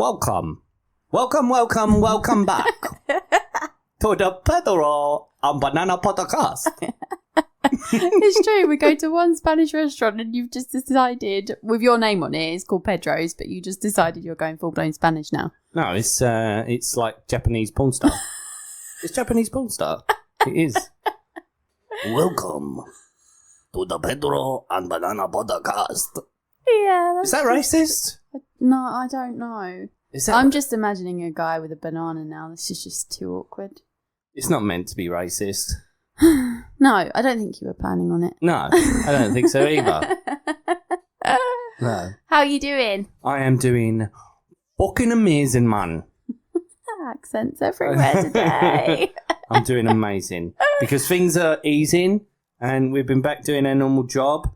welcome back to the Pedro and Banana Podcast. It's true. We go to one Spanish restaurant and you've just decided, with your name on it, it's called Pedro's, but you just decided you're going full-blown Spanish now. No, it's like Japanese porn star. It's Japanese porn star. It is. Welcome to the Pedro and Banana Podcast. Yeah. Is that racist? No, I don't know. I'm just imagining a guy with a banana now. This is just too awkward. It's not meant to be racist. No, I don't think you were planning on it. No, I don't think so either. No. How are you doing? I am doing fucking amazing, man. Accents everywhere today. I'm doing amazing. Because things are easing and we've been back doing our normal job.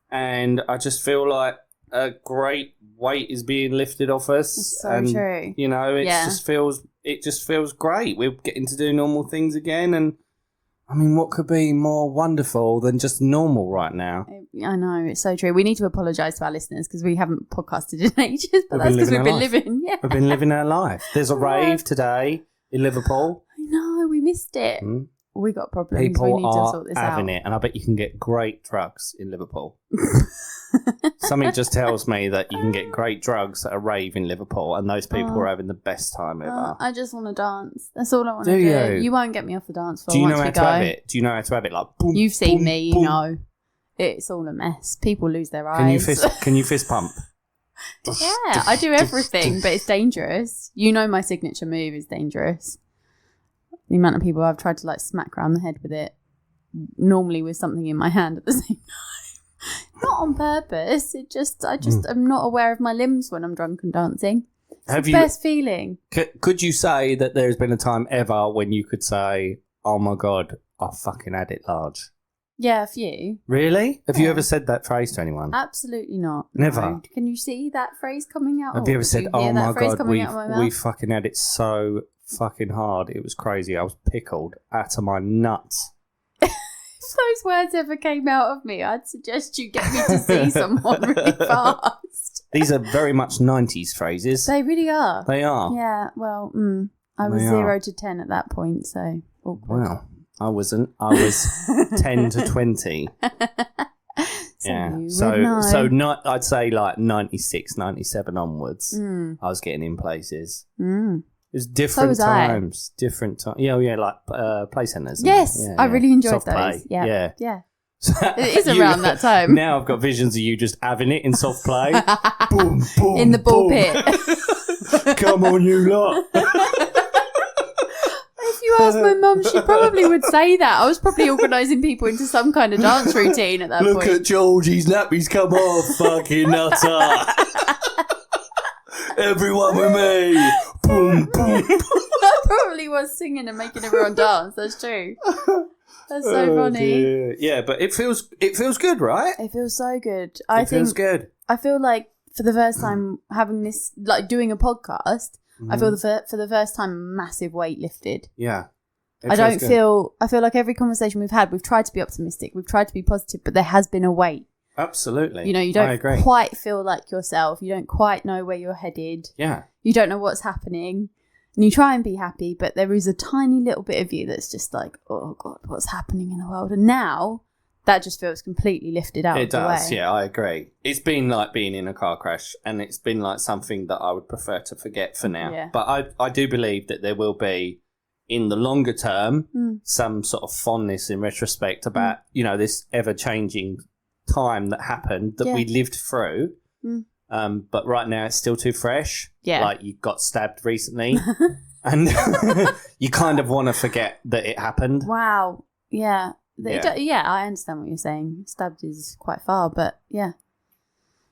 And I just feel like a great weight is being lifted off us. That's so and, true. You know, it just feels great. We're getting to do normal things again. And I mean, what could be more wonderful than just normal right now? I know, it's so true. We need to apologise to our listeners because we haven't podcasted in ages, but that's because we've been living. Yeah. We've been living our life. There's a rave today in Liverpool. I know, we missed it. We got problems. People we need to are sort this having out. it, and I bet you can get great drugs in Liverpool. Something just tells me that you can get great drugs at a rave in Liverpool, and those people are having the best time ever. I just want to dance. That's all I want to do. You? You won't get me off the dance floor. Do you know once how we to go. have it? Do you know how to have it? Like, boom, You've seen boom, me, you boom. know. It's all a mess. People lose their eyes. Can you fist pump? Yeah, I do everything, but it's dangerous. You know my signature move is dangerous. The amount of people I've tried to like smack around the head with it, normally with something in my hand at the same time. Not on purpose. I just am not aware of my limbs when I'm drunk and dancing. It's the best feeling. Could you say that there's been a time ever when you could say, "Oh my god, I fucking had it large"? Yeah, a few. Really? Have you ever said that phrase to anyone? Absolutely not. Never. No. Can you see that phrase coming out? Have you ever said, "Oh my god, we we fucking had it so fucking hard. It was crazy. I was pickled out of my nuts." If those words ever came out of me, I'd suggest you get me to see someone really fast. These are very much 90s phrases. They really are. They are. Yeah, well, I was 0 to 10 at that point, so awkward. Well, I wasn't. I was 10 to 20. So not. I'd say like 96, 97 onwards. I was getting in places. It was different times. Different times. Yeah, like play centres. Yes, yeah, I really enjoyed soft those. play. Yeah. So it is around that time. Now I've got visions of you just having it in soft play. Boom, boom, in the ball boom. pit. Come on, you lot. If you ask my mum, she probably would say that. I was probably organising people into some kind of dance routine at that point. Look at Georgie's nappies come off, fucking nutter. Everyone with me. Boom, boom. I probably was singing and making everyone dance. That's true. That's so funny. Dear. Yeah, but it feels good, right? It feels so good. It feels good. I feel like for the first time having this, like doing a podcast, I feel for the first time a massive weight lifted. Yeah. I feel like every conversation we've had, we've tried to be optimistic, we've tried to be positive, but there has been a weight. Absolutely. You know, you don't quite feel like yourself. You don't quite know where you're headed. Yeah. You don't know what's happening. And you try and be happy, but there is a tiny little bit of you that's just like, oh God, what's happening in the world? And now that just feels completely lifted out of the way. It does, yeah, I agree. It's been like being in a car crash, and it's been like something that I would prefer to forget for now. Yeah. But I do believe that there will be, in the longer term, some sort of fondness in retrospect about, you know, this ever-changing time that happened that we lived through. But right now it's still too fresh. Yeah. Like you got stabbed recently and you kind of want to forget that it happened. Wow. Yeah. I understand what you're saying. Stabbed is quite far, but yeah.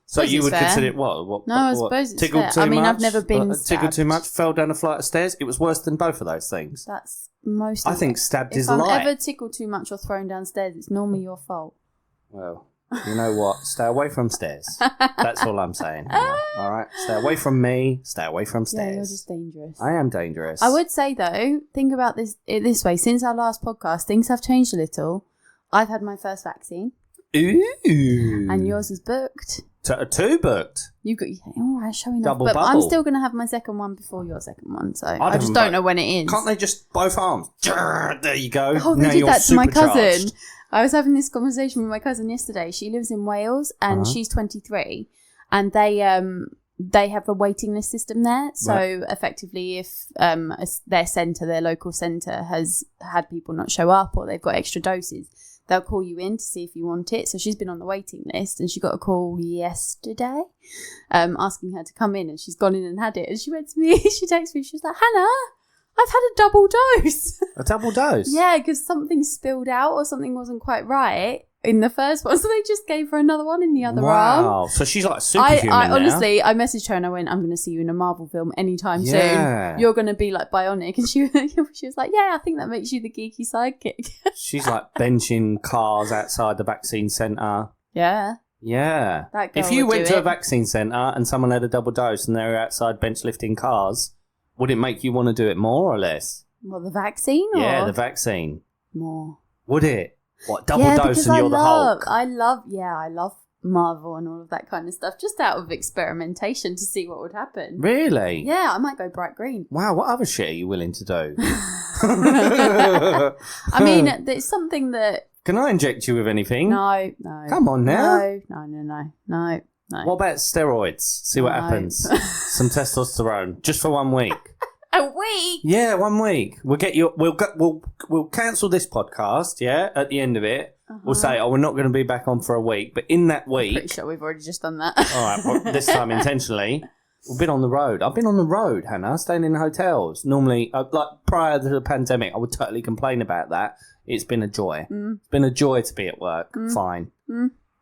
So you would consider it what? No, I suppose it's fair. I mean, I've never been stabbed. Tickled too much, fell down a flight of stairs. It was worse than both of those things. That's most I think stabbed is light. If I'm light. ever tickled too much or thrown downstairs, it's normally your fault. Well, you know what? Stay away from stairs. That's all I'm saying. All right? Stay away from me. Stay away from stairs. Yeah, you're just dangerous. I am dangerous. I would say, though, think about this way. Since our last podcast, things have changed a little. I've had my first vaccine. Ooh. And yours is booked. Two booked. You got all right, showing off. Double But bubble. I'm still going to have my second one before your second one, so I just don't know when it is. Can't they just both arms? There you go. Oh, they Now did you're that to my cousin. supercharged. I was having this conversation with my cousin yesterday. She lives in Wales and she's 23, and they have a waiting list system there. So effectively, if their local centre has had people not show up or they've got extra doses, they'll call you in to see if you want it. So she's been on the waiting list, and she got a call yesterday asking her to come in, and she's gone in and had it. And she went to me, she texted me, she was like, Hannah, I've had a double dose. A double dose? Yeah, because something spilled out or something wasn't quite right in the first one. So they just gave her another one in the other arm. Wow. So she's like superhuman now. Honestly, I messaged her and I went, I'm going to see you in a Marvel film anytime soon. You're going to be like bionic. And she was like, yeah, I think that makes you the geeky sidekick. She's like benching cars outside the vaccine centre. Yeah. Yeah. That girl if you would went do to a it. vaccine centre and someone had a double dose and they were outside bench lifting cars, would it make you want to do it more or less? Well, the vaccine or? Yeah, the vaccine. More. Would it? What, double dose and you're the Hulk? I love Marvel and all of that kind of stuff, just out of experimentation to see what would happen. Really? Yeah, I might go bright green. Wow, what other shit are you willing to do? I mean, it's something that... Can I inject you with anything? No. Come on now. No. What about steroids? See what happens. Some testosterone, just for 1 week. A week? Yeah, 1 week. We'll get you. We'll cancel this podcast. Yeah, at the end of it, we'll say, "Oh, we're not going to be back on for a week." But in that week, Pretty sure we've already just done that. all right. Well, this time intentionally, we've been on the road. I've been on the road, Hannah, staying in hotels. Normally, like prior to the pandemic, I would totally complain about that. It's been a joy. It's been a joy to be at work. Fine.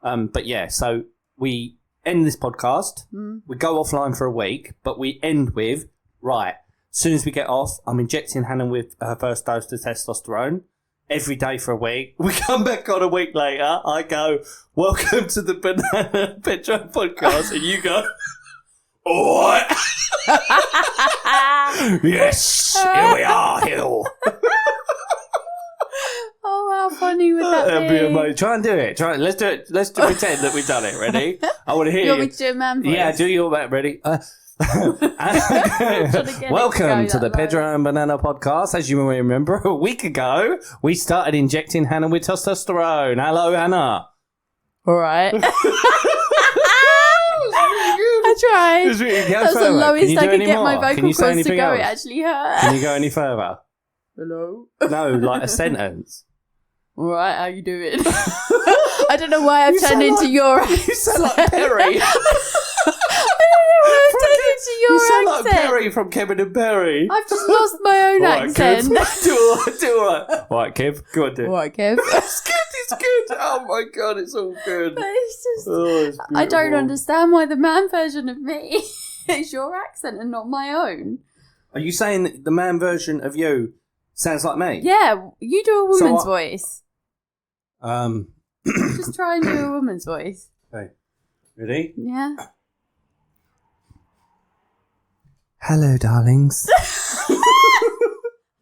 But yeah, so we end this podcast. We go offline for a week, but we end with right. As soon as we get off, I'm injecting Hannah with her first dose of testosterone every day for a week. We come back on a week later. I go, welcome to the Banana Pedro podcast. And you go, all right. Yes, here we are, Hill. Oh, how funny would that That'd be? be amazing. Try and do it. Let's do it. Let's pretend that we've done it. Ready? I want to hear You want me to do a man voice? Yeah, do your back. Ready? Welcome to the Pedro and Banana podcast. As you may remember, a week ago, we started injecting Hannah with testosterone. Hello, Hannah. All right. I tried. That's the lowest I could get my vocal cords to go. It Else? actually hurt. Can you go any further? Hello? No, like a sentence. All right, how you doing? I don't know why I've You turned sound into like- your You sound like Perry. I've turned into your You sound accent. like Perry from Kevin and Perry. I've just lost my own All right, accent. Kev. Do all right. All right, Kev. Go on, do it. All right, Kev. It's good. It's good. Oh my god, it's all good. But it's just, Oh, it's I don't beautiful. understand why the man version of me is your accent and not my own. Are you saying that the man version of you sounds like me? Yeah, you do a woman's voice. Just try and do a woman's voice. Okay. Ready? Yeah. Hello, darlings.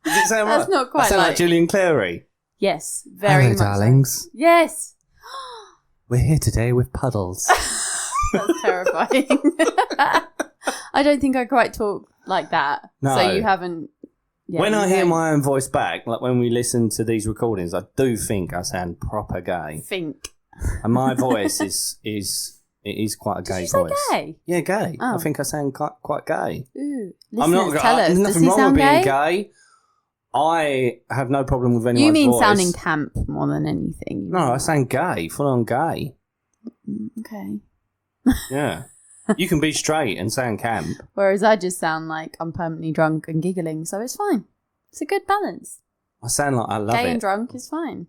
Does it sound That's right? not quite I sound like like- Gillian Clary. Yes, very Hello, much so. darlings. Yes. We're here today with Puddles. That's terrifying. I don't think I quite talk like that. No. So you haven't... Yeah, when you I hear don't my own voice back, like when we listen to these recordings, I do think I sound proper gay. think. And my voice is quite a gay Did you say voice. gay? Yeah, gay. Oh. I think I sound quite gay. Ooh. I'm not. Listeners, tell us. There's Does nothing he wrong sound with being gay? gay. I have no problem with anyone's You mean voice. sounding camp more than anything? No, I sound gay, full on gay. Okay. Yeah. You can be straight and sound camp. Whereas I just sound like I'm permanently drunk and giggling, so it's fine. It's a good balance. I sound like I love Gay it. and drunk is fine.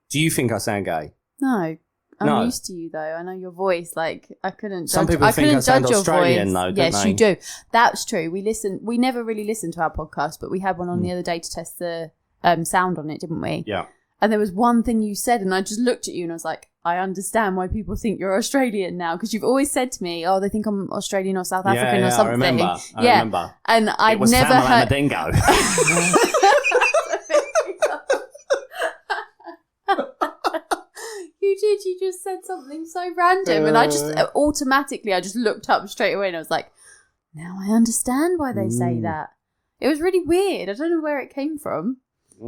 Do you think I sound gay? No. I'm No. used to you though. I know your voice. Like I couldn't. Some judge, people I think couldn't I sound judge your Australian, voice. though, don't yes, they? you do. That's true. We never really listened to our podcast, but we had one on the other day to test the sound on it, didn't we? Yeah. And there was one thing you said, and I just looked at you and I was like, I understand why people think you're Australian now, because you've always said to me, "Oh, they think I'm Australian or South African or something." I remember. And I'd It was never Tamil heard. Dingo. You did she just said something so random, and I just automatically looked up straight away, and I was like, now I understand why they say that. It was really weird. I don't know where it came from.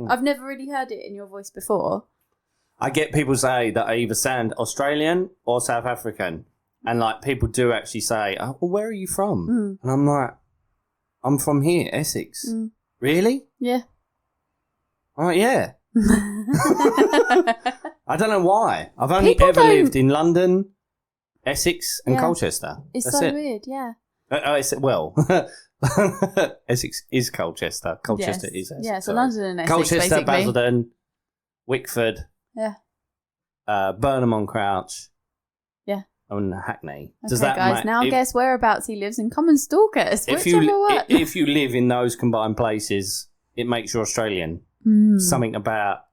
I've never really heard it in your voice before. I get people say that I either sound Australian or South African. And, like, people do actually say, oh, well, where are you from? And I'm like, I'm from here, Essex. Really? Yeah. I'm like, yeah. I don't know why. I've only ever lived in London, Essex and Colchester. It's That's so it. weird, yeah. Essex is Colchester. Colchester is Essex. Yeah, so London and Essex, Colchester, basically. Basildon, Wickford, Yeah. Burnham on Crouch. Yeah. And Hackney. Does that guys, now guess whereabouts he lives and come and stalk us. If you live in those combined places, it makes you Australian. Something about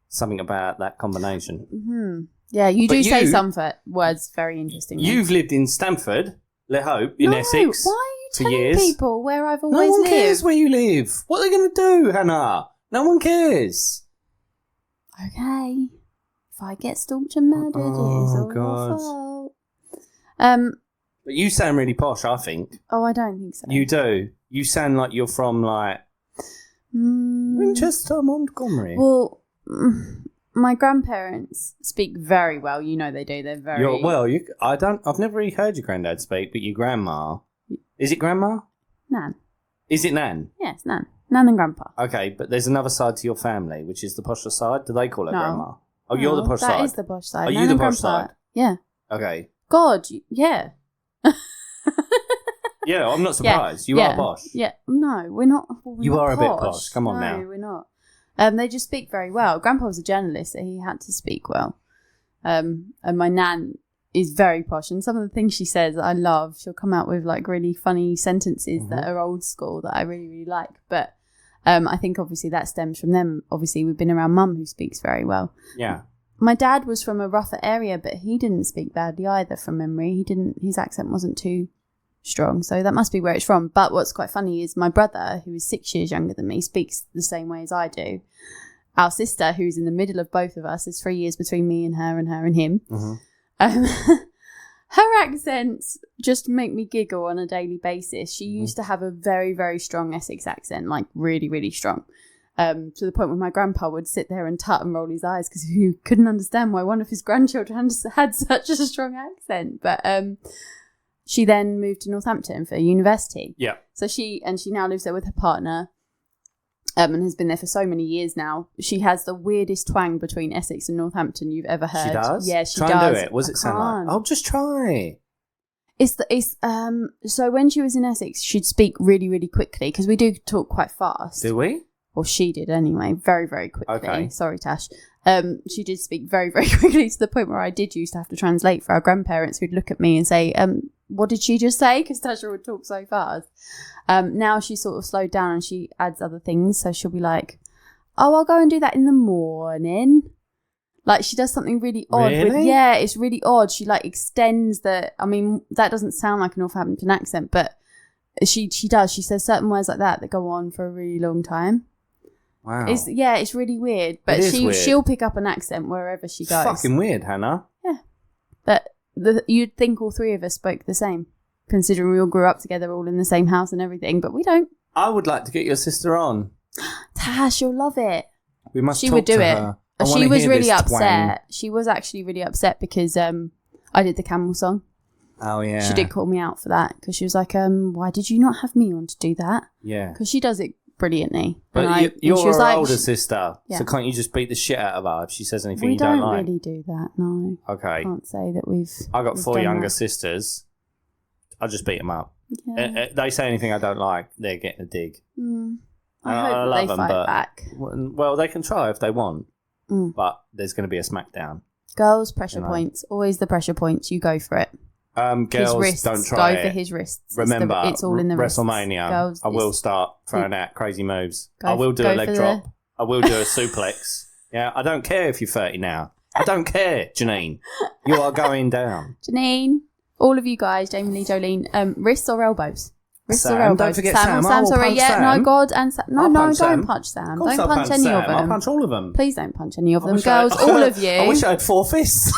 that combination. Mm-hmm. Yeah, you do say some words very interesting. You've lived in Stamford, Le Hope, in Essex. Why are you telling people where I've always lived? No one cares where you live. What are they going to do, Hannah? No one cares. Okay. If I get stalked and murdered, it is all your fault. But you sound really posh, I think. Oh, I don't think so. You do. You sound like you're from, like, Winchester, Montgomery. Well, my grandparents speak very well. You know they do. They're very... I've never really heard your granddad speak, but your grandma... Is it grandma? Nan. Is it Nan? Yes, Nan. Nan and Grandpa. Okay, but there's another side to your family, which is the posher side. Do they call her grandma? Oh, you're the posh side? That is the posh side. Are you the posh side? Yeah. Okay. God, yeah. Yeah, I'm not surprised. You are posh. Yeah. No, we're not. You are a bit posh. Come on now. No, we're not. They just speak very well. Grandpa was a journalist, so he had to speak well. And my nan is very posh, and some of the things she says I love. She'll come out with like really funny sentences that are old school that I really, really like. But I think obviously that stems from them. Obviously, we've been around Mum, who speaks very well. Yeah. My dad was from a rougher area, but he didn't speak badly either from memory. His accent wasn't too strong, so that must be where it's from. But what's quite funny is my brother, who is 6 years younger than me, speaks the same way as I do. Our sister, who's in the middle of both of us, there's 3 years between me and her and him. Her accents just make me giggle on a daily basis. She used to have a very, very strong Essex accent, like really, really strong. To the point where my grandpa would sit there and tut and roll his eyes because he couldn't understand why one of his grandchildren had such a strong accent. But she then moved to Northampton for university. Yeah. So she now lives there with her partner, and has been there for so many years now. She has the weirdest twang between Essex and Northampton you've ever heard. She does? Yeah, she does. Try and do it. What does it sound like? I'll just try. So when she was in Essex, she'd speak really, really quickly because we do talk quite fast. Do we? Or she did anyway, very, very quickly. Okay. Sorry, Tash. She did speak very, very quickly to the point where I did used to have to translate for our grandparents who'd look at me and say, what did she just say? Because Tasha would talk so fast. Now she's sort of slowed down and she adds other things. So she'll be like, oh, I'll go and do that in the morning. Like she does something really odd. Really? Yeah, it's really odd. She like extends that doesn't sound like a Northampton accent, but she does. She says certain words like that go on for a really long time. Wow. It's really weird. But she'll pick up an accent wherever she goes. Fucking weird, Hannah. Yeah. But you'd think all three of us spoke the same, considering we all grew up together, all in the same house and everything, but we don't. I would like to get your sister on. Tash, you'll love it. We must She talk would do to it. her. She was really upset. Twang. She was actually really upset because I did the camel song. Oh, yeah. She did call me out for that because she was like, why did you not have me on to do that? Yeah. Because she does it brilliantly. But you're her older sister, so can't you just beat the shit out of her if she says anything you don't like? We don't really do that, no. Okay. I can't say that we've... I got 4 younger sisters. I just beat them up. Yeah. They say anything I don't like, they're getting a dig. I hope they fight back. Well, they can try if they want, but there's going to be a smackdown. Girls, pressure points. Always the pressure points. You go for it. Girls, don't try Go for his wrists. Remember, it's all in the WrestleMania. Girls, I will start throwing out crazy moves. I will do a leg drop. I will do a suplex. Yeah, I don't care if you're 30 now. I don't care, Janine. You are going down. Janine, all of you guys, Jamie Lee, Jolene, wrists or elbows? Wrists Sam, or elbows? don't forget Sam. Sam. I Sam, will sorry. punch Yeah, Sam. no, God and Sam. No, I'll no, punch don't Sam. punch Sam. Of course Don't I'll punch any Sam. of them. I'll punch all of them. Please don't punch any of them. wish Girls, I- all of you. I wish I had 4 fists.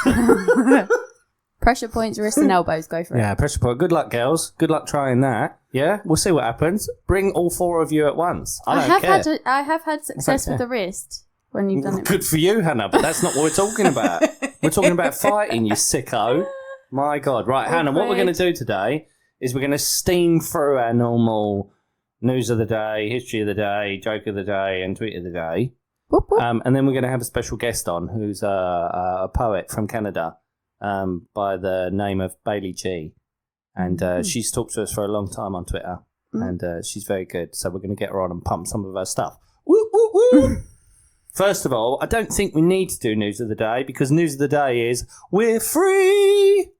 Pressure points, wrists and elbows. Go for it. Yeah, pressure point. Good luck, girls. Good luck trying that. Yeah, we'll see what happens. Bring all 4 of you at once. I don't care. I have had success with the wrist when you've done it. Good for you, Hannah, but that's not what we're talking about. We're talking about fighting, you sicko. My God. Right, Hannah, what we're going to do today is we're going to steam through our normal news of the day, history of the day, joke of the day, and tweet of the day. Whoop, whoop. And then we're going to have a special guest on who's a poet from Canada by the name of Bailey G. And she's talked to us for a long time on Twitter. And she's very good. So we're going to get her on and pump some of her stuff. Woo, woo, woo. First of all, I don't think we need to do news of the day because news of the day is we're free.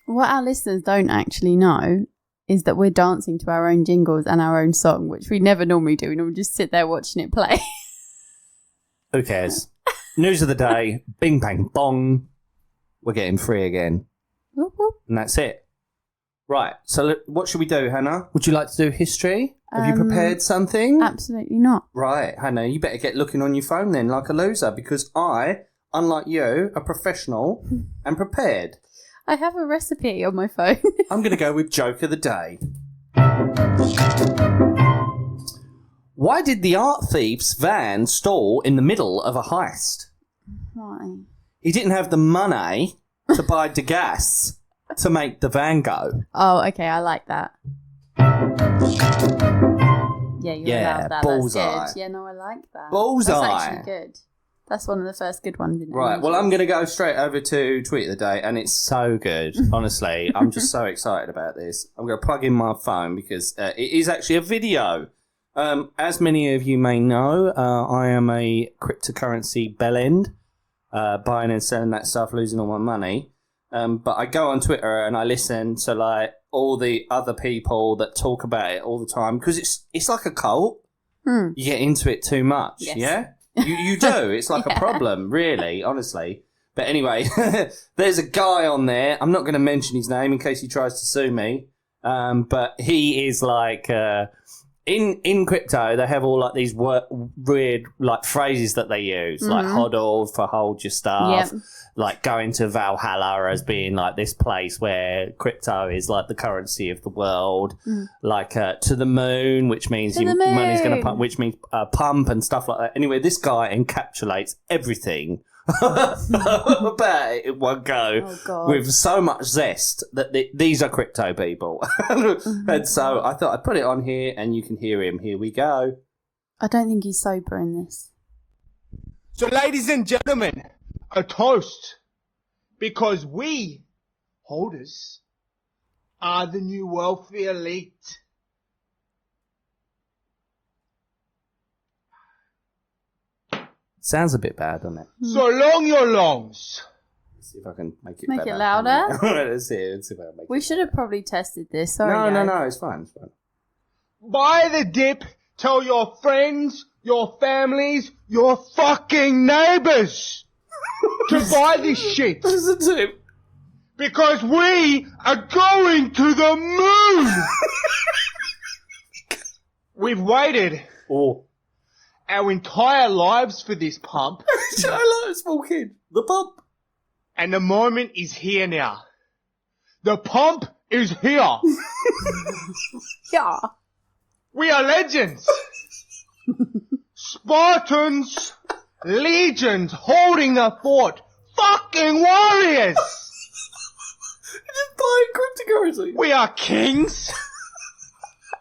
What our listeners don't actually know is that we're dancing to our own jingles and our own song, which we never normally do. We normally just sit there watching it play. Who cares? News of the day, bing, bang, bong. We're getting free again. Whoop, whoop. And that's it. Right, so what should we do, Hannah? Would you like to do history? Have you prepared something? Absolutely not. Right, Hannah, you better get looking on your phone then like a loser because I, unlike you, are professional and prepared. I have a recipe on my phone. I'm going to go with joke of the day. Why did the art thief's van stall in the middle of a heist? Why? He didn't have the money to buy the gas to make the van go. Oh, okay, I like that. Yeah, you're allowed that. Bullseye. That's good. Yeah, no, I like that. Bullseye. That's actually good. That's one of the first good ones. In Right, well, I'm going to go straight over to Tweet of the Day, and it's so good. Honestly, I'm just so excited about this. I'm going to plug in my phone because it is actually a video. As many of you may know, I am a cryptocurrency bellend, buying and selling that stuff, losing all my money. But I go on Twitter and I listen to like all the other people that talk about it all the time because it's like a cult. You get into it too much, yes. Yeah? You do. It's like a problem, really, honestly. But anyway, there's a guy on there. I'm not going to mention his name in case he tries to sue me. But he is like... In crypto, they have all like these weird like phrases that they use, like hodl for hold your stuff, like going to Valhalla as being like this place where crypto is like the currency of the world, like to the moon, which means your money's going to pump, which means pump and stuff like that. Anyway, this guy encapsulates everything about it in one go with so much zest that these are crypto people. And so I thought I'd put it on here and you can hear him. Here we go. I don't think he's sober in this. So ladies and gentlemen, a toast. Because we, holders, are the new wealthy elite. Sounds a bit bad, doesn't it? So long your longs. Let's see if I can make it Make better. it louder? Let's see if I can make We it should have probably tested this. Sorry, No, it's fine. It's fine. Buy the dip. Tell your friends, your families, your fucking neighbors to buy this shit. What is the tip? Because we are going to the moon. We've waited our entire lives for this pump. I love a small kid. The pump. And the moment is here now. The pump is here. Yeah. We are legends. Spartans, legions holding the fort. Fucking warriors. Just buying cryptocurrency. We are kings.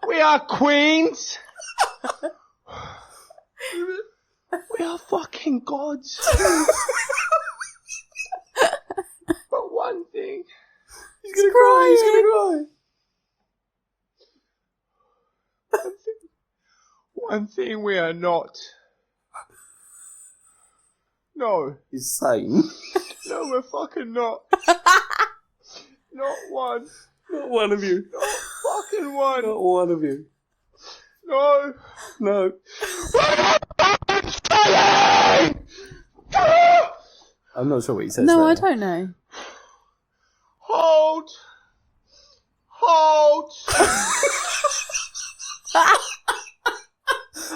We are queens. We are fucking gods. But one thing. He's gonna cry. He's gonna cry. One thing we are not. No. He's sane. No, we're fucking not. Not one. Not one of you. Not fucking one. Not one of you. No. No. We're not fucking I'm not sure what he says. No, there. I don't know. Hold. Oh,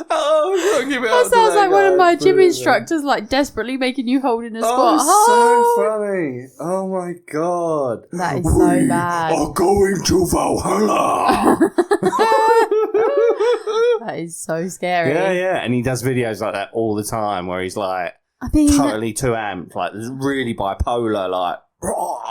That sounds like one of my gym instructors, like desperately making you hold in a squat. Oh, so funny! Oh my god, that is so bad. Are going to Valhalla. That is so scary. Yeah, and he does videos like that all the time, where he's like I mean, totally too amped, like really bipolar, like.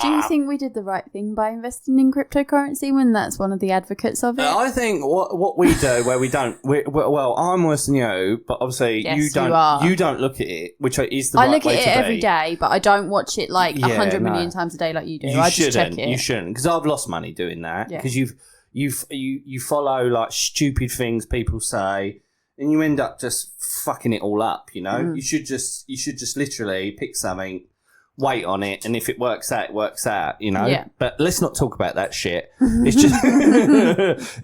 Do you think we did the right thing by investing in cryptocurrency when that's one of the advocates of it? I think what we do, where we don't, well, I'm worse than you, but obviously Yes, you you are. don't look at it, which is the I right look way at to it be. every day, but I don't watch it like Yeah, 100 no. million times a day like you do. You I just check it. You shouldn't, because I've lost money doing that. Yeah. Because you follow like stupid things people say, and you end up just fucking it all up. You know, you should just literally pick something. Wait on it, and if it works out, it works out, you know. Yeah. But let's not talk about that shit. It's just,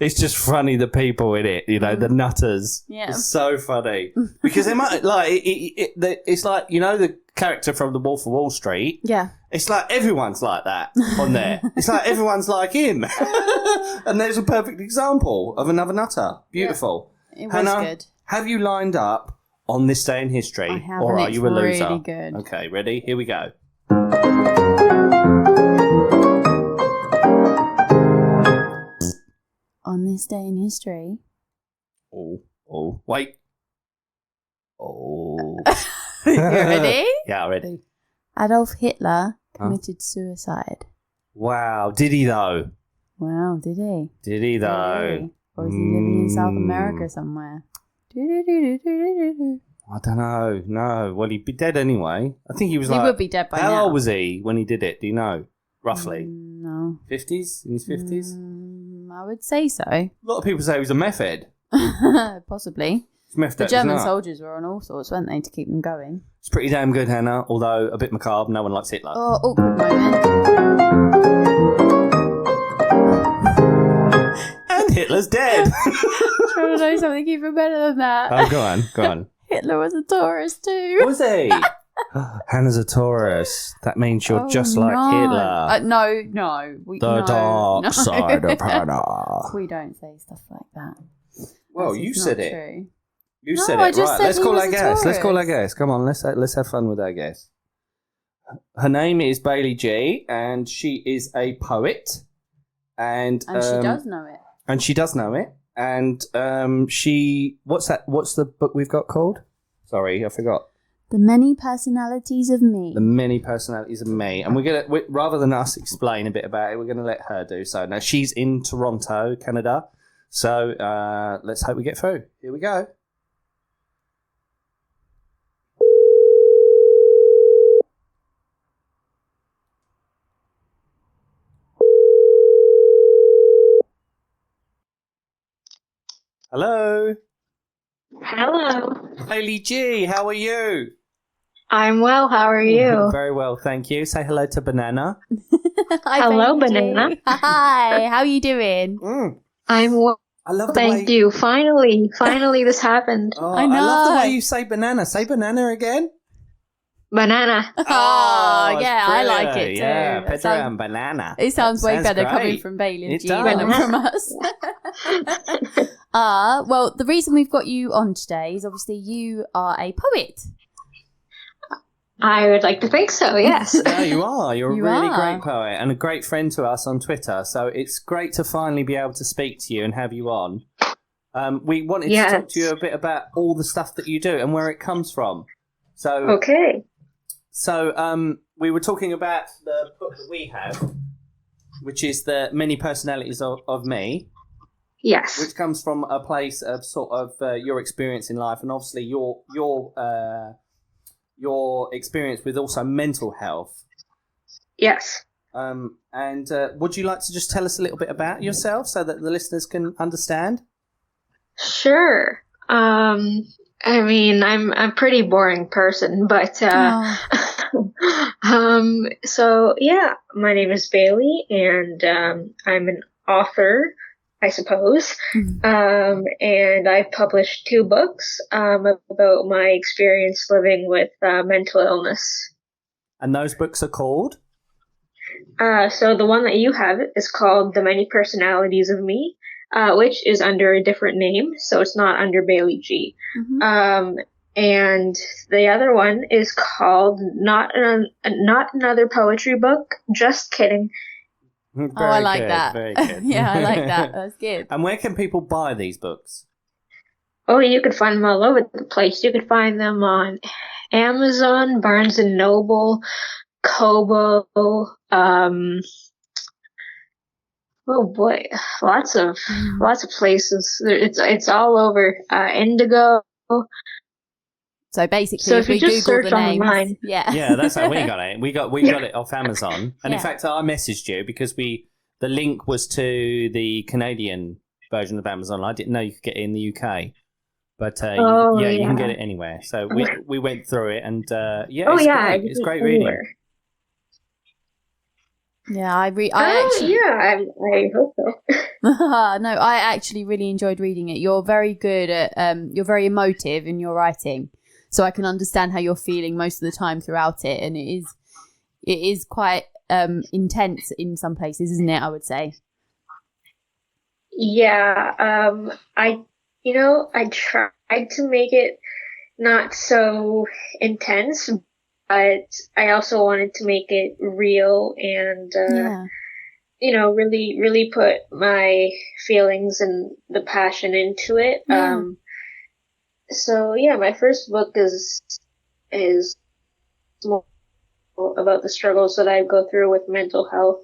it's just funny the people in it, you know, the nutters. Yeah. It's so funny because they might like it's like, you know, the character from The Wolf of Wall Street. Yeah. It's like everyone's like that on there. It's like everyone's like him, and there's a perfect example of another nutter. Beautiful. It was Hannah, good. have you lined up on this day in history, I have, or and are it's you a loser? really good. Okay, ready? Here we go. On this day in history. Oh, wait. Oh. You ready? Yeah, ready. Adolf Hitler committed suicide. Wow, did he though? Wow, did he? Did he though? Really? Or was he living in South America somewhere? I don't know. No, well, he'd be dead anyway. I think he was He like. would be dead by now. How old was he when he did it? Do you know? Roughly. No. 50s? In his 50s? I would say so. A lot of people say he was a meth head. Possibly. Meth The head, German isn't it? soldiers were on all sorts, weren't they, to keep them going? It's pretty damn good, Hannah, although a bit macabre. No one likes Hitler. Oh, awkward moment. And Hitler's dead. Trying to know something even better than that. Oh, go on. Hitler was a Taurus too. Was he? Hannah's a Taurus. That means you're just like Hitler. No. The dark side of Hannah. We don't say stuff like that. Well, That's you just said not it. true. You No, said I it. just Right, said let's he call was our a guest. Let's call our Taurus. guest. Come on, let's have fun with our guest. Her name is Bailey G, and she is a poet. And And she does know it. And she does know it. And what's the book we've got called? Sorry, I forgot. The Many Personalities of Me. The Many Personalities of Me. And rather than us explain a bit about it, we're going to let her do so. Now, she's in Toronto, Canada. So let's hope we get through. Here we go. Hello. Hello. Bailey G, how are you? I'm well. How are you? Very well, thank you. Say hello to Banana. Hi, Hello, Bailey G. Banana. Hi, how are you doing? I'm well. I love the Thank way... you. Finally, this happened. Oh, I I love the know. way you say banana. Say banana again. Banana. Oh, it's yeah, I like brilliant. it too. Yeah, That Pedro sounds- and banana. It sounds way better great. coming from Bailey It G does. than from us. Well, the reason we've got you on today is obviously you are a poet. I would like to think so. Yes. Yeah, you are. You're You a really are. great poet and a great friend to us on Twitter. So it's great to finally be able to speak to you and have you on. We wanted Yes. to talk to you a bit about all the stuff that you do and where it comes from. So, Okay. So we were talking about the book that we have, which is The Many Personalities of Me, Yes. which comes from a place of sort of your experience in life, and obviously your experience with also mental health. Yes. And would you like to just tell us a little bit about yourself so that the listeners can understand? Sure. I mean, I'm a pretty boring person, but so yeah, my name is Bailey, and I'm an author, I suppose. And I've published 2 books about my experience living with mental illness. And those books are called? So the one that you have is called The Many Personalities of Me, which is under a different name, so it's not under Bailey G. Mm-hmm. And the other one is called Not Another Poetry Book. Just kidding. I like good, that. Very good. Yeah, I like that. That's good. And where can people buy these books? Oh, you can find them all over the place. You can find them on Amazon, Barnes and Noble, Kobo. Oh boy, lots of places. It's all over. Indigo. So basically, so if we you just Google search the names, online, yeah, that's how we got it. We got it off Amazon, and in fact, I messaged you because the link was to the Canadian version of Amazon. I didn't know you could get it in the UK, but you can get it anywhere. So we went through it, and it's great reading. Yeah, I hope so. No, I actually really enjoyed reading it. You're very good at you're very emotive in your writing, so I can understand how you're feeling most of the time throughout it, and it is quite intense in some places, isn't it? I would say. Yeah, I tried to make it not so intense, but I also wanted to make it real and, really, really put my feelings and the passion into it. Yeah. My first book is more about the struggles that I go through with mental health.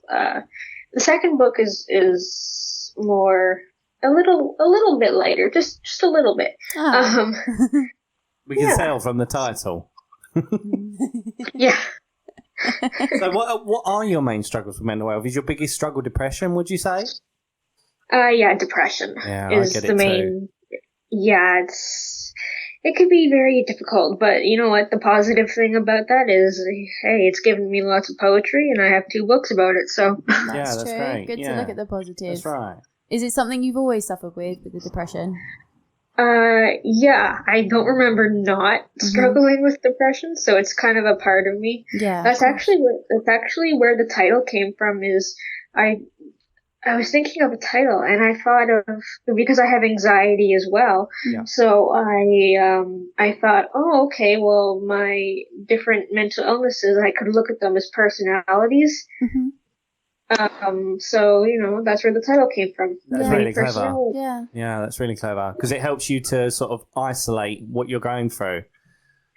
The second book is more, a little bit lighter, just a little bit. Oh. We can tell from the title. Yeah. So what are your main struggles with mental health? Is your biggest struggle depression, would you say? Depression is the main. Too. Yeah, it could be very difficult, but you know what? The positive thing about that is, hey, it's given me lots of poetry, and I have 2 books about it. So that's true. Great. Good to look at the positives. That's right. Is it something you've always suffered with the depression? I don't remember not struggling with depression, so it's kind of a part of me. Yeah. That's actually where the title came from. Is I was thinking of a title, and I thought of, because I have anxiety as well. Yeah. So I thought, oh, okay, well, my different mental illnesses, I could look at them as personalities. Mm-hmm. So that's where the title came from. That's really clever. Yeah, that's really clever because it helps you to sort of isolate what you're going through.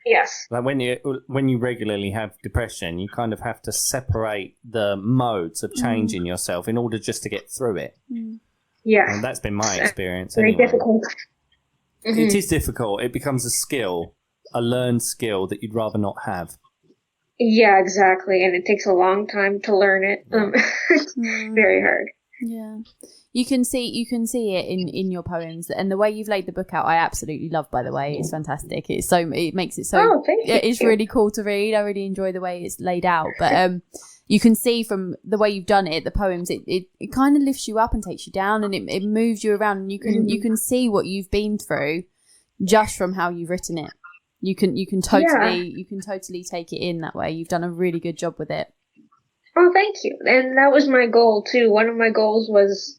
Yes. Like when you regularly have depression, you kind of have to separate the modes of change in yourself in order just to get through it. Yeah, and that's been my experience. Very anyway. difficult. Mm-hmm. It is difficult. It becomes a skill, a learned skill that you'd rather not have. Yeah, exactly. And it takes a long time to learn it. It's very hard. Yeah. You can see it in your poems, and the way you've laid the book out, I absolutely love, by the way. It's fantastic. It makes it so, oh, thank you. It's really cool to read. I really enjoy the way it's laid out. But you can see from the way you've done it, the poems, it kind of lifts you up and takes you down, and it moves you around, and you can see what you've been through just from how you've written it. You can totally take it in that way. You've done a really good job with it. Oh, thank you. And that was my goal too. One of my goals was,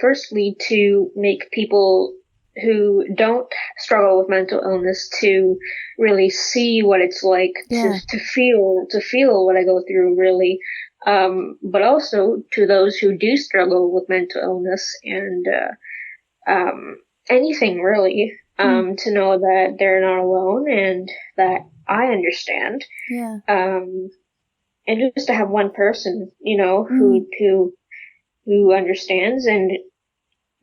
firstly, to make people who don't struggle with mental illness to really see what it's like to feel what I go through, really. But also to those who do struggle with mental illness and anything really. To know that they're not alone and that I understand. Yeah. And just to have one person, who understands, and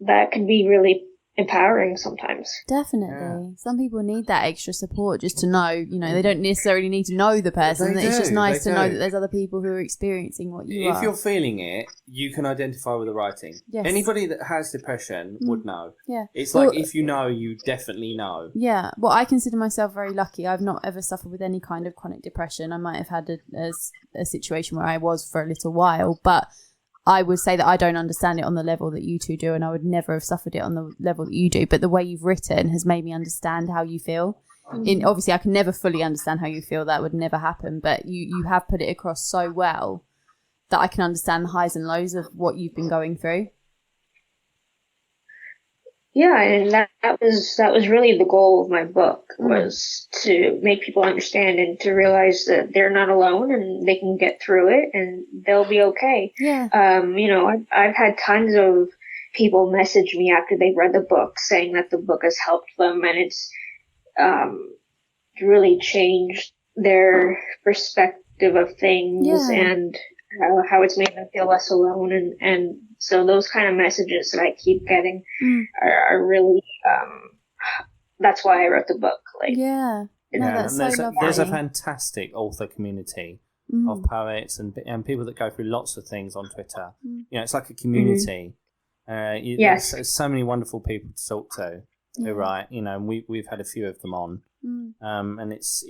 that can be really empowering sometimes. Definitely. Yeah. Some people need that extra support just to know, they don't necessarily need to know the person. It's just nice to know that there's other people who are experiencing what you are. If you're feeling it, you can identify with the writing. Yes. Anybody that has depression would know. Yeah. It's like if you know, you definitely know. Yeah. Well, I consider myself very lucky. I've not ever suffered with any kind of chronic depression. I might have had a situation where I was for a little while, but I would say that I don't understand it on the level that you two do, and I would never have suffered it on the level that you do. But the way you've written has made me understand how you feel. Obviously I can never fully understand how you feel. That would never happen, but you have put it across so well that I can understand the highs and lows of what you've been going through. Yeah, and that was really the goal of my book, was to make people understand and to realize that they're not alone and they can get through it and they'll be okay. Yeah. I've had tons of people message me after they've read the book saying that the book has helped them, and it's really changed their perspective of things and how it's made them feel less alone, and so those kind of messages that I keep getting are really that's why I wrote the book. That's so lovely. There's a fantastic author community of poets and people that go through lots of things on Twitter. It's like a community. Yes, there's so many wonderful people to talk to who write. And we've had a few of them on. And it's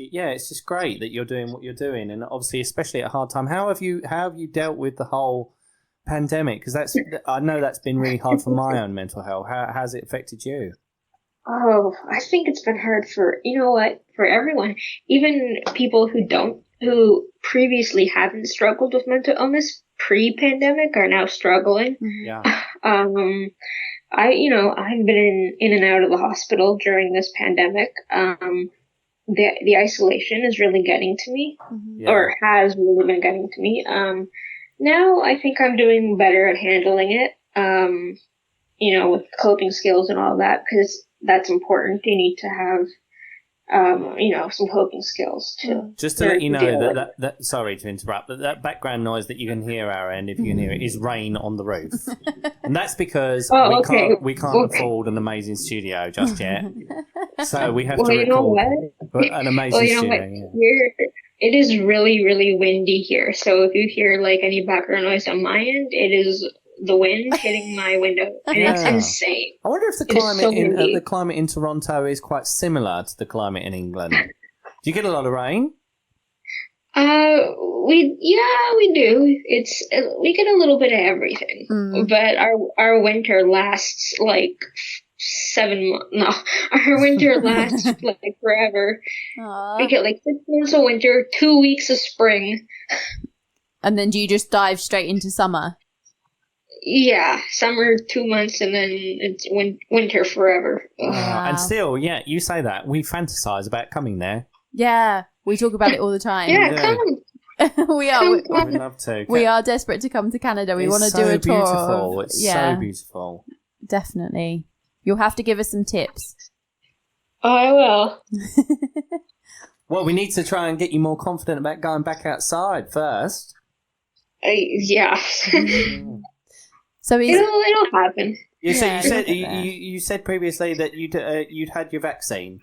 just great that you're doing what you're doing, and obviously especially at a hard time. How have you dealt with the whole pandemic? Because I know that's been really hard for my own mental health. How has it affected you? Oh, I think it's been hard for everyone, even people who previously haven't struggled with mental illness pre-pandemic are now struggling. Yeah. I've been in and out of the hospital during this pandemic. The isolation is really getting to me, or has really been getting to me. Now I think I'm doing better at handling it, with coping skills and all that, because that's important. You need to have, some coping skills too. Just to let you know that sorry to interrupt, but that background noise that you can hear our end, if you can hear it, is rain on the roof. And that's because we can't afford an amazing studio just yet. So we have to record an amazing studio. It is really, really windy here. So if you hear any background noise on my end, it is the wind hitting my window, and it's insane. I wonder if the climate in Toronto is quite similar to the climate in England. Do you get a lot of rain? We do. We get a little bit of everything, but our winter lasts 7 months. No, our winter lasts forever. Aww. We get 6 months of winter, 2 weeks of spring, and then do you just dive straight into summer? Yeah, summer 2 months, and then it's winter forever. Wow. And still, you say that we fantasize about coming there. Yeah, we talk about it all the time. Yeah, come. We are. We'd love to. We are desperate to come to Canada. We want to do a tour. Beautiful. It's so beautiful. Definitely. You'll have to give us some tips. Oh, I will. Well, we need to try and get you more confident about going back outside first. Yeah. So it'll happen. You said previously that you'd had your vaccine.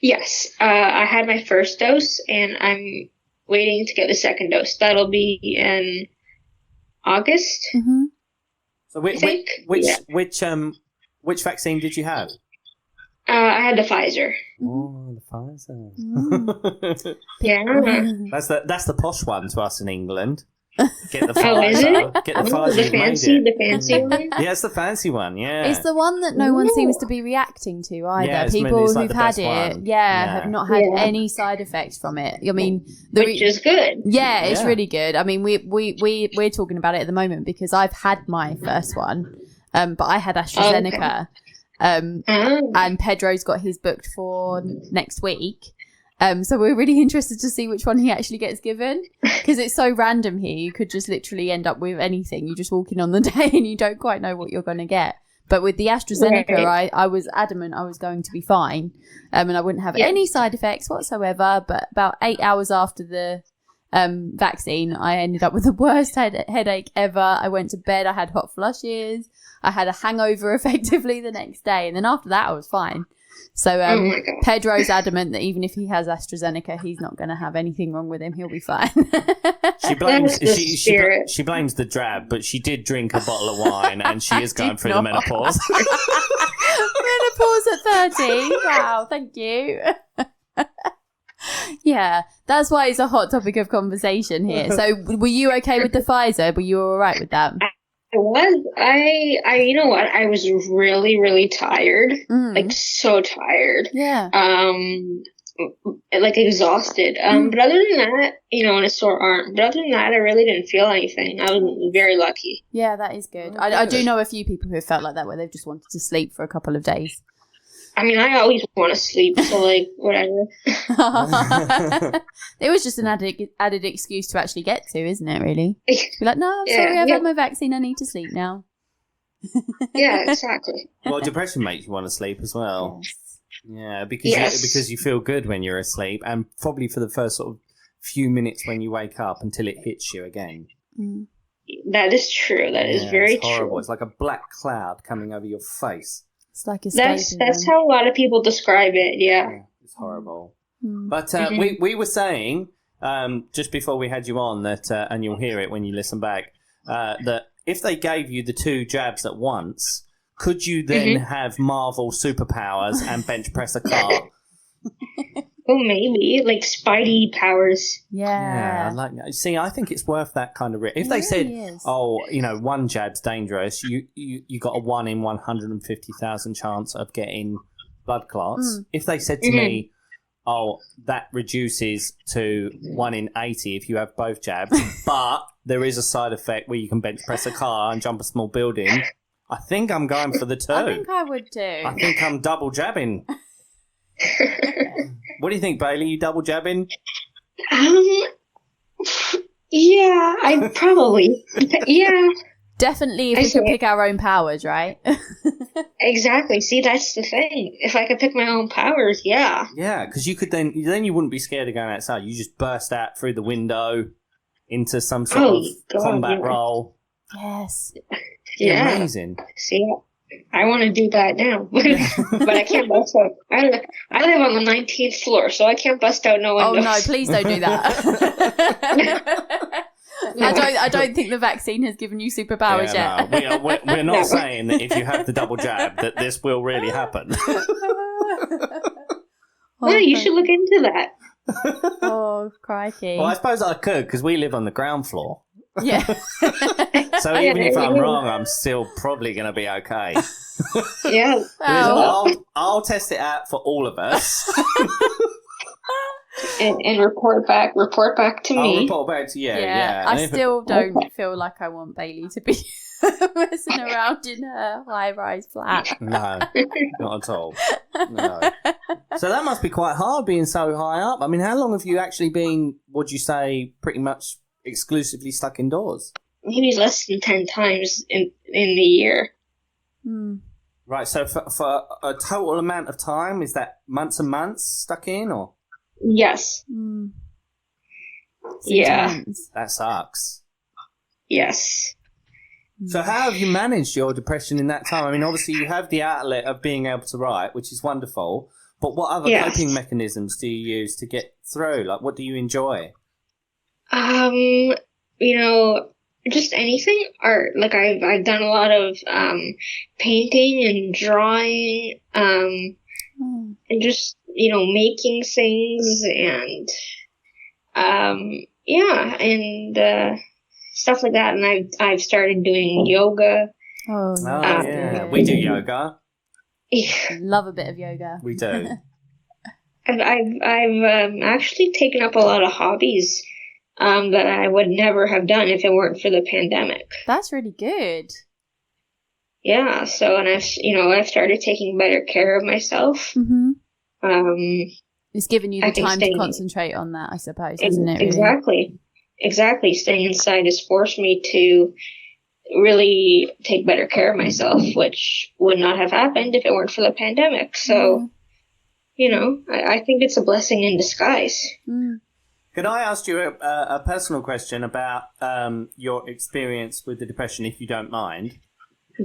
Yes, I had my first dose, and I'm waiting to get the second dose. That'll be in August. Mm-hmm. So which vaccine did you have? I had the Pfizer. Oh, the Pfizer. Yeah. That's the posh one to us in England. Get the Pfizer. Oh, is it? Get the Pfizer. The fancy one? Yeah, it's the fancy one, yeah. It's the one that no one seems to be reacting to either. Yeah, people who've had it, have not had any side effects from it. I mean, which is good. Yeah, it's really good. I mean, we're talking about it at the moment because I've had my first one, but I had AstraZeneca. Okay. And Pedro's got his booked for next week. So we're really interested to see which one he actually gets given, because it's so random here. You could just literally end up with anything. You just walk in on the day and you don't quite know what you're going to get. But with the AstraZeneca, I was adamant I was going to be fine, and I wouldn't have any side effects whatsoever. But about 8 hours after the vaccine, I ended up with the worst headache ever. I went to bed. I had hot flushes. I had a hangover effectively the next day. And then after that, I was fine. So Pedro's adamant that even if he has AstraZeneca, he's not going to have anything wrong with him. He'll be fine. She blames she blames the jab, but she did drink a bottle of wine, and she is going through the menopause. Menopause at 30. Wow, thank you. Yeah, that's why it's a hot topic of conversation here. So were you okay with the Pfizer? Were you all right with that? It was. You know what? I was really, really tired. Like, so tired. Yeah. Like, exhausted. But other than that, you know, and a sore arm. But other than that, I really didn't feel anything. I was very lucky. Yeah, that is good. I do know a few people who have felt like that, where they've just wanted to sleep for a couple of days. I mean, I always want to sleep, so, like, whatever. It was just an added excuse to actually get to, isn't it, really? Be like, no, I'm sorry, I've had my vaccine, I need to sleep now. Yeah, exactly. Well, depression makes you want to sleep as well. Yes. Yeah, because you feel good when you're asleep, and probably for the first sort of few minutes when you wake up until it hits you again. That is true. That is very it's horrible. true. It's like a black cloud coming over your face. It's like escapism. That's how a lot of people describe it. Yeah, it's horrible. But we were saying just before we had you on that, and you'll hear it when you listen back, that if they gave you the 2 jabs at once, could you then have Marvel superpowers and bench press a car? Oh, maybe like Spidey powers. Yeah, I like that. See, I think it's worth that kind of risk. If they said, "Oh, you know, 1 jab's dangerous," you got a 1 in 150,000 chance of getting blood clots. If they said to me, "Oh, that reduces to 1 in 80 if you have both jabs," but there is a side effect where you can bench press a car and jump a small building, I think I'm going for the 2. I think I would too. I think I'm double jabbing. What do you think, Bailey? You double jabbing? Yeah, I probably. Yeah. Definitely if we could pick our own powers, right? Exactly. See, that's the thing. If I could pick my own powers, yeah. Yeah, because you could then you wouldn't be scared of going outside. You just burst out through the window into some sort of combat role. Yes. Yeah. Amazing. See, I want to do that now, but I can't bust out. I live on the 19th floor, so I can't bust out no windows. Oh no! Please don't do that. I don't think the vaccine has given you superpowers yet. No, we're not saying that if you have the double jab that this will really happen. Well, you should look into that. Oh, crikey! Well, I suppose I could because we live on the ground floor. Yeah. So even if I'm wrong, I'm still probably going to be okay. Yeah. I'll test it out for all of us. And report back to me. I'll report back to you. Yeah. I still don't feel like I want Bailey to be messing around in her high-rise flat. No, not at all. No. So that must be quite hard being so high up. I mean, how long have you actually been, would you say, pretty much exclusively stuck indoors? Maybe less than 10 times in the year. Right, so for a total amount of time, is that months and months stuck in, or? Yes. Yeah. That sucks. Yes. So how have you managed your depression in that time? I mean, obviously you have the outlet of being able to write, which is wonderful, but what other coping mechanisms do you use to get through? Like, what do you enjoy? You know, just anything. Art. Like I've done a lot of painting and drawing, and just, you know, making things and stuff like that. And I've started doing yoga. Oh yeah, we do yoga. Love a bit of yoga. We do. I've actually taken up a lot of hobbies that I would never have done if it weren't for the pandemic. That's really good. Yeah, so, and I've started taking better care of myself. It's given you the time to concentrate on that, I suppose, isn't it? Really? Exactly. Staying inside has forced me to really take better care of myself, which would not have happened if it weren't for the pandemic. So, you know, I think it's a blessing in disguise. Could I ask you a personal question about your experience with the depression, if you don't mind?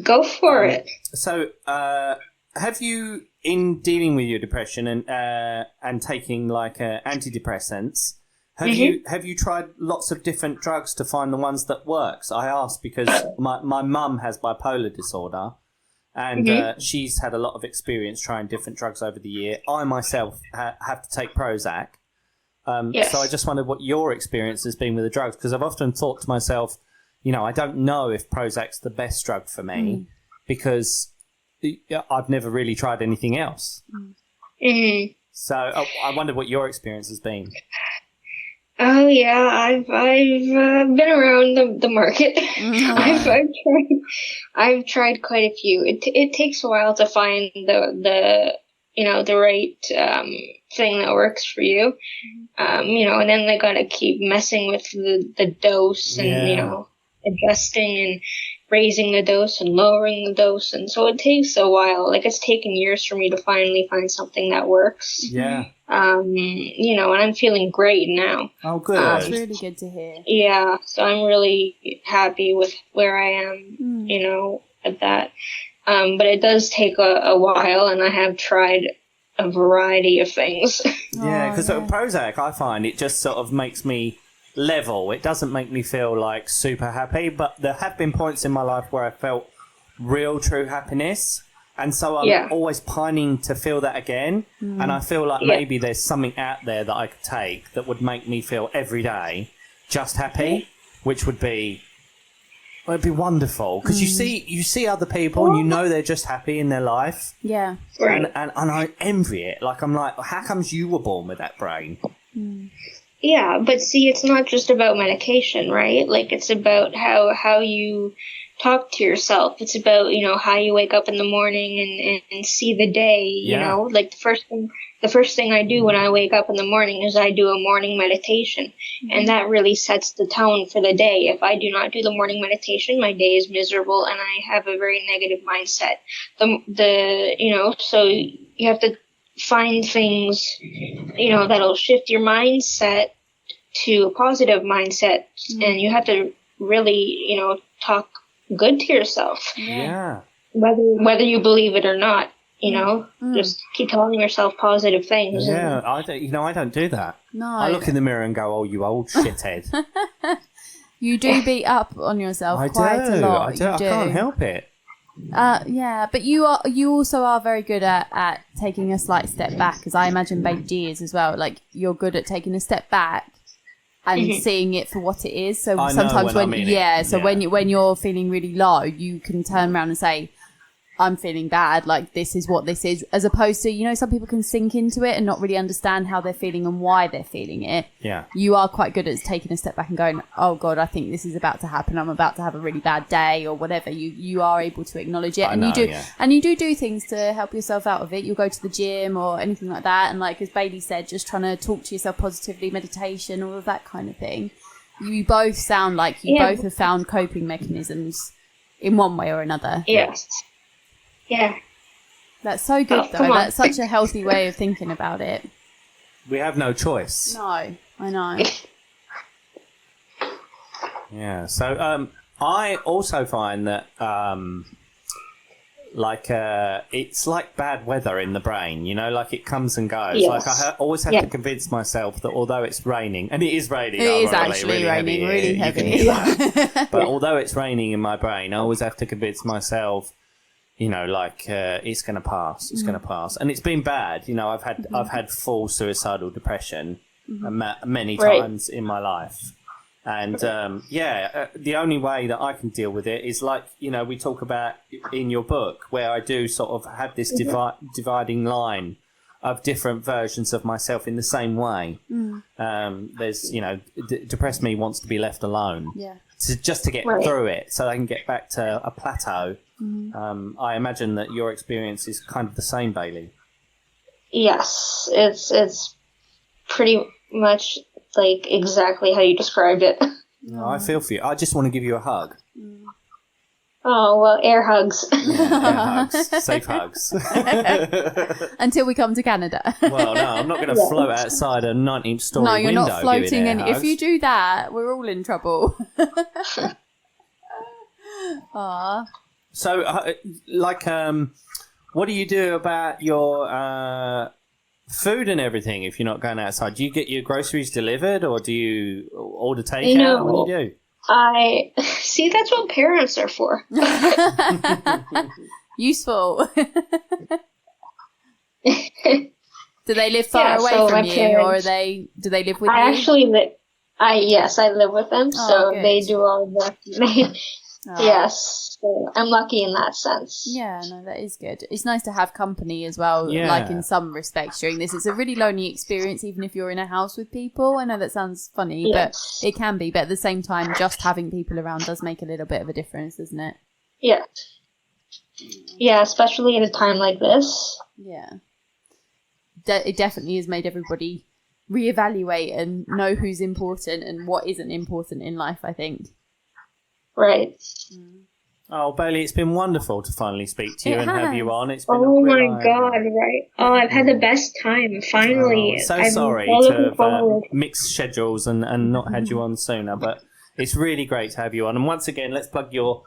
Go for it. So, have you, in dealing with your depression and taking like antidepressants, have you tried lots of different drugs to find the ones that works? I ask because my mum has bipolar disorder, and she's had a lot of experience trying different drugs over the year. I myself have to take Prozac. So I just wondered what your experience has been with the drugs, because I've often thought to myself, I don't know if Prozac's the best drug for me because I've never really tried anything else. Mm-hmm. So I wonder what your experience has been. Oh yeah, I've been around the market. I've tried quite a few. It takes a while to find the right thing that works for you. And then they gotta keep messing with the dose and adjusting and raising the dose and lowering the dose, and so it takes a while. Like, it's taken years for me to finally find something that works. Yeah. And I'm feeling great now. Oh, good. That's really good to hear. Yeah, so I'm really happy with where I am, at that. But it does take a while, and I have tried a variety of things. Yeah, because Prozac, I find it just sort of makes me level. It doesn't make me feel like super happy, but there have been points in my life where I felt real, true happiness. And so I'm always pining to feel that again. And I feel like maybe there's something out there that I could take that would make me feel every day just happy, which would be... Well, it'd be wonderful because you see other people and you know they're just happy in their life. Yeah. Right. And I envy it. Like, I'm like, how comes you were born with that brain? Yeah, but see, it's not just about medication, right? Like, it's about how you talk to yourself. It's about, how you wake up in the morning and see the day, Like, the first thing I do when I wake up in the morning is I do a morning meditation. And that really sets the tone for the day. If I do not do the morning meditation, my day is miserable and I have a very negative mindset. So you have to find things, that'll shift your mindset to a positive mindset. And you have to really, talk good to yourself. Yeah. Whether you believe it or not, just keep telling yourself positive things. Yeah, I don't do that. No. I look in the mirror and go, oh, you old shithead. You do beat up on yourself I quite a lot. I can't help it. Yeah, but you also are very good at taking a slight step back, as I imagine Baby G is as well. Like, you're good at taking a step back and seeing it for what it is. So sometimes when you're feeling really low, you can turn around and say, I'm feeling bad, like, this is what this is, as opposed to, some people can sink into it and not really understand how they're feeling and why they're feeling it. Yeah. You are quite good at taking a step back and going, oh God, I think this is about to happen. I'm about to have a really bad day or whatever. You are able to acknowledge it. And you do things to help yourself out of it. You'll go to the gym or anything like that. And like, as Bailey said, just trying to talk to yourself positively, meditation, all of that kind of thing. You both sound like you both have found coping mechanisms in one way or another. Yes. Yeah. That's so good, though. That's such a healthy way of thinking about it. We have no choice. No, I know. Yeah. So I also find that it's like bad weather in the brain, like it comes and goes. Yes. Like, I always have to convince myself that although it's raining, and it is raining. It is actually raining really heavy. But although it's raining in my brain, I always have to convince myself, it's going to pass. It's going to pass, and it's been bad. I've had full suicidal depression many times in my life, and the only way that I can deal with it is like we talk about in your book, where I do sort of have this dividing line of different versions of myself in the same way. There's depressed me wants to be left alone. Yeah. Just to get through it, so I can get back to a plateau. I imagine that your experience is kind of the same, Bailey. Yes, it's pretty much like exactly how you described it. No, I feel for you. I just want to give you a hug. Oh, well, air hugs. Yeah, air hugs. Safe hugs. Until we come to Canada. Well, no, I'm not going to float outside a 19th-story window. No, you're not floating any. If you do that, we're all in trouble. Aww. So, what do you do about your food and everything if you're not going outside? Do you get your groceries delivered, or do you order takeout? What do you do? I see. That's what parents are for. Useful. Do they live far away from you, or do they live with you? Yes, I live with them, so good. they do all the. Yes, so I'm lucky in that sense. Yeah, no, that is good. It's nice to have company as well, Yeah. like in some respects during this. It's a really lonely experience, even if you're in a house with people. I know that sounds funny, Yes. but it can be. But at the same time, just having people around does make a little bit of a difference, doesn't it? Yeah. Yeah, especially at a time like this. Yeah. It definitely has made everybody reevaluate and know who's important and what isn't important in life, I think. Right. Oh, Bailey, it's been wonderful to finally speak to you It and have has. you on. It's been Oh a my real god, honour. right. Oh, I've had the best time, finally. Oh, so I'm sorry so to looking have forward. mixed schedules and not had you on sooner, but it's really great to have you on. And once again, let's plug your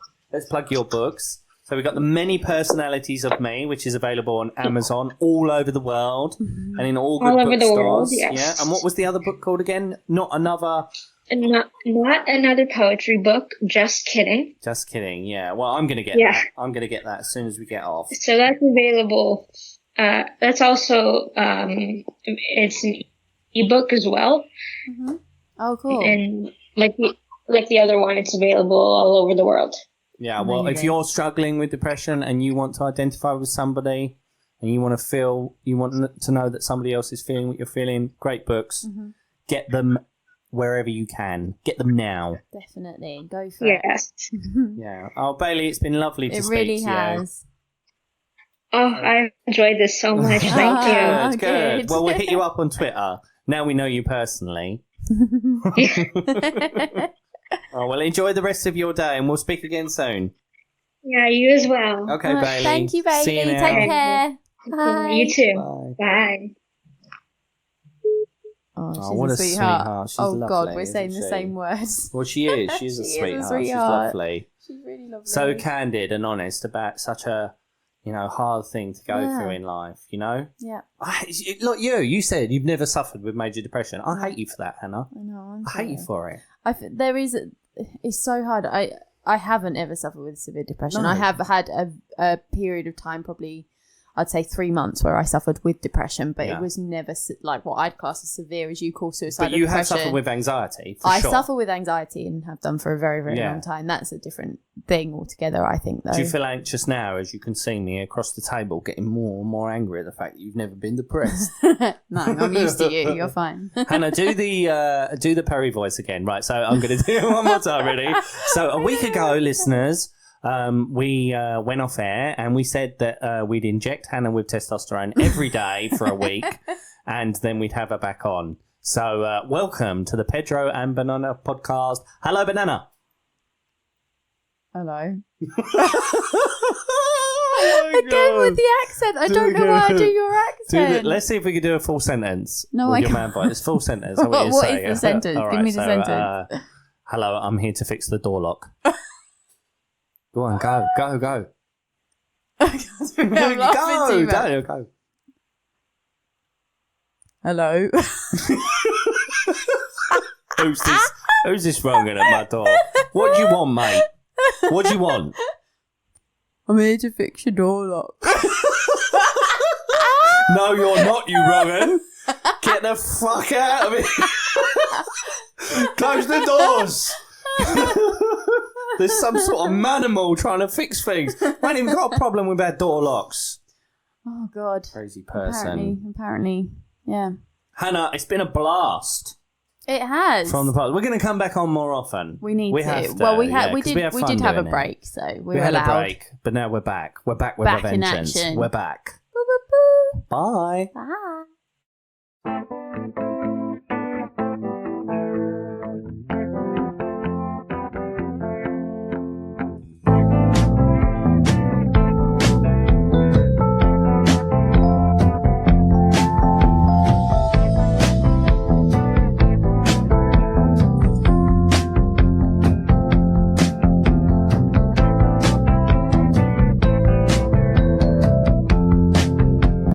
books. So we've got The Many Personalities of Me, which is available on Amazon all over the world and in all good All over the bookstores. world, yes. Yeah. And what was the other book called again? Not Another. Not another poetry book, just kidding. Just kidding. Yeah. Well, I'm gonna get Yeah. that. I'm gonna get that as soon as we get off. So that's available. That's also, it's an ebook as well. Oh, cool. And like the other one, it's available all over the world. Yeah, well, if Amazing. you're struggling with depression and you want to identify with somebody and you want to know that somebody else is feeling what you're feeling, great books. Get them wherever you can. Get them now. Definitely. Go for it. Yes. Yeah. Oh, Bailey, it's been lovely to It speak really to you. has. Oh, I enjoyed this so much. Thank you. Ah, Good, good. good. Well, we'll hit you up on Twitter. Now we know you personally. Oh, well, enjoy the rest of your day and we'll speak again soon. Yeah, you as well. Okay, Alright, Bailey. Thank you, Bailey. See you now. Take care. Bye. You too. Bye. Bye. Oh, she's what a a sweetheart. sweetheart. She's Oh, lovely, God, we're isn't saying the she? same words. Well, she is. She's a She is a sweetheart. She's sweetheart. lovely. She's really lovely. So candid and honest about such a, hard thing to go Yeah. through in life, Yeah, Look, you said you've never suffered with major depression. I hate you for that, Hannah. I know. I hate you for it. It's so hard. I haven't ever suffered with severe depression. No. I have had a period of time, probably I'd say 3 months, where I suffered with depression, but Yeah. it was never like what I'd class as severe as you call suicidal But you have depression. suffered with anxiety, for I sure. suffer with anxiety and have done for a very, very Yeah. long time. That's a different thing altogether, I think, though. Do you feel anxious now as you can see me across the table getting more and more angry at the fact that you've never been depressed? No, I'm used to you. You're fine. Hannah, do the Perry voice again, right? So I'm going to do it one more time. Ready? So a week ago, listeners, we went off air and we said that we'd inject Hannah with testosterone every day for a week, and then we'd have her back on. So welcome to the Pedro and Banana podcast. Hello, Banana. Hello. Oh my Again God. with the accent. I Do don't it know why I again. do your accent. Let's see if we can do a full sentence. No, with I your can't. man voice. Full sentence. Is What what is the sentence? All Give me the so, sentence. Hello, I'm here to fix the door lock. Go on, go. I'm laughing Go, too much. go. Hello. Who's this ringing at my door? What do you want, mate? What do you want? I'm here to fix your door lock. No, you're not, you Rogan. Get the fuck out of here. Close the doors. There's some sort of manimal trying to fix things. I ain't even got a problem with our door locks. Oh, God. Crazy person. Apparently. Yeah. Hannah, it's been a blast It has. from the podcast. We're going to come back on more often. We need to. have Well, we yeah, had. We 'cause did. have We fun did have a doing it. break, so We were had allowed. a break, but now we're back. We're back with Back a in vengeance. action. We're back. Boo, boo, boo. Bye. Bye.